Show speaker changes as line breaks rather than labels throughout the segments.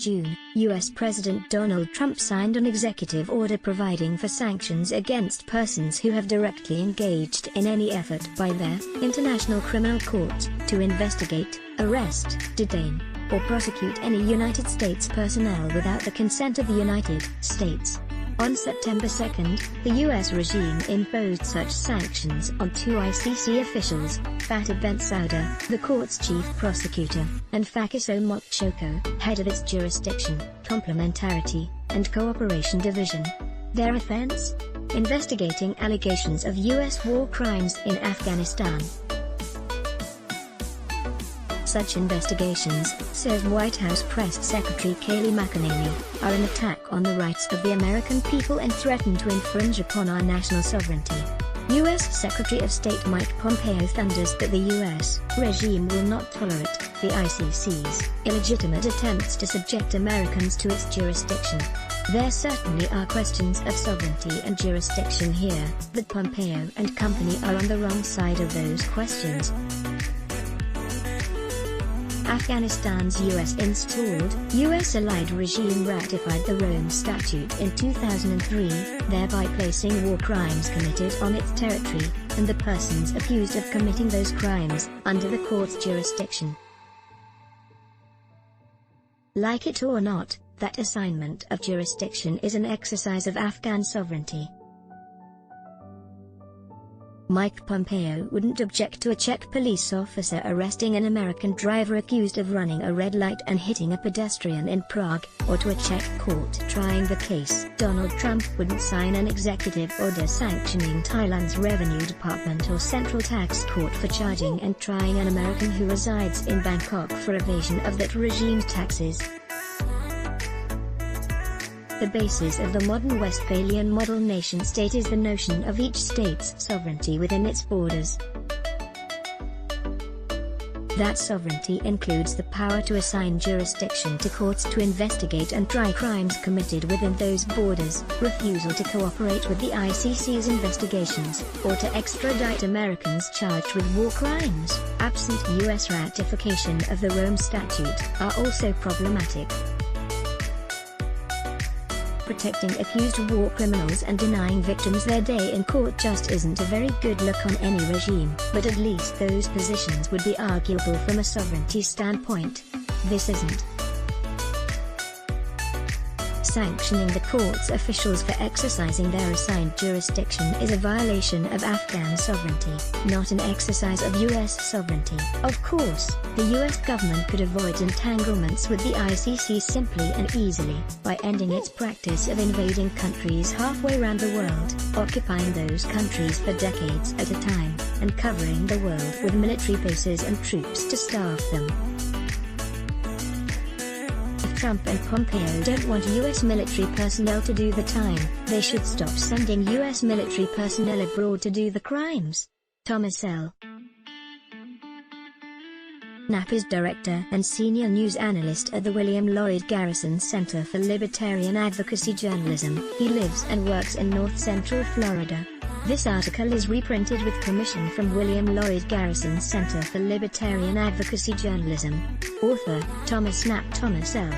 June, U.S. President Donald Trump signed an executive order providing for sanctions against persons who have directly engaged in any effort by their International Criminal Court to investigate, arrest, detain, or prosecute any United States personnel without the consent of the United States. On September 2, the U.S. regime imposed such sanctions on two ICC officials, Fatih Bensouda, the court's chief prosecutor, and Fakiso Mokchoko, head of its jurisdiction, complementarity, and cooperation division. Their offense? Investigating allegations of U.S. war crimes in Afghanistan. Such investigations, says White House Press Secretary Kayleigh McEnany, are an attack on the rights of the American people and threaten to infringe upon our national sovereignty. U.S. Secretary of State Mike Pompeo thunders that the U.S. regime will not tolerate the ICC's illegitimate attempts to subject Americans to its jurisdiction. There certainly are questions of sovereignty and jurisdiction here, but Pompeo and company are on the wrong side of those questions. Afghanistan's U.S.-installed, U.S.-allied regime ratified the Rome Statute in 2003, thereby placing war crimes committed on its territory, and the persons accused of committing those crimes, under the court's jurisdiction. Like it or not, that assignment of jurisdiction is an exercise of Afghan sovereignty. Mike Pompeo wouldn't object to a Czech police officer arresting an American driver accused of running a red light and hitting a pedestrian in Prague, or to a Czech court trying the case. Donald Trump wouldn't sign an executive order sanctioning Thailand's Revenue Department or Central Tax Court for charging and trying an American who resides in Bangkok for evasion of that regime's taxes. The basis of the modern Westphalian model nation-state is the notion of each state's sovereignty within its borders. That sovereignty includes the power to assign jurisdiction to courts to investigate and try crimes committed within those borders, refusal to cooperate with the ICC's investigations, or to extradite Americans charged with war crimes, absent U.S. ratification of the Rome Statute, are also problematic. Protecting accused war criminals and denying victims their day in court just isn't a very good look on any regime, but at least those positions would be arguable from a sovereignty standpoint. This isn't. Sanctioning the court's officials for exercising their assigned jurisdiction is a violation of Afghan sovereignty, not an exercise of U.S. sovereignty. Of course, the U.S. government could avoid entanglements with the ICC simply and easily, by ending its practice of invading countries halfway around the world, occupying those countries for decades at a time, and covering the world with military bases and troops to staff them. Trump and Pompeo don't want U.S. military personnel to do the time, they should stop sending U.S. military personnel abroad to do the crimes. Thomas L. Knapp is director and senior news analyst at the William Lloyd Garrison Center for Libertarian Advocacy Journalism. He lives and works in North Central Florida. This article is reprinted with permission from William Lloyd Garrison Center for Libertarian Advocacy Journalism. Author, Thomas Knapp. Thomas L.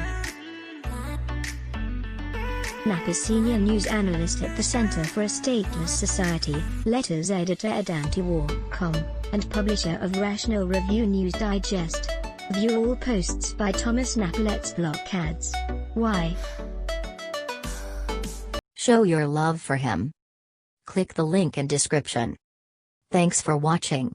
Knapp is senior news analyst at the Center for a Stateless Society, letters editor at Antiwar.com, and publisher of Rational Review News Digest. View all posts by Thomas Knapp. Let's block ads. Why?
Show your love for him. Click the link in description. Thanks for watching.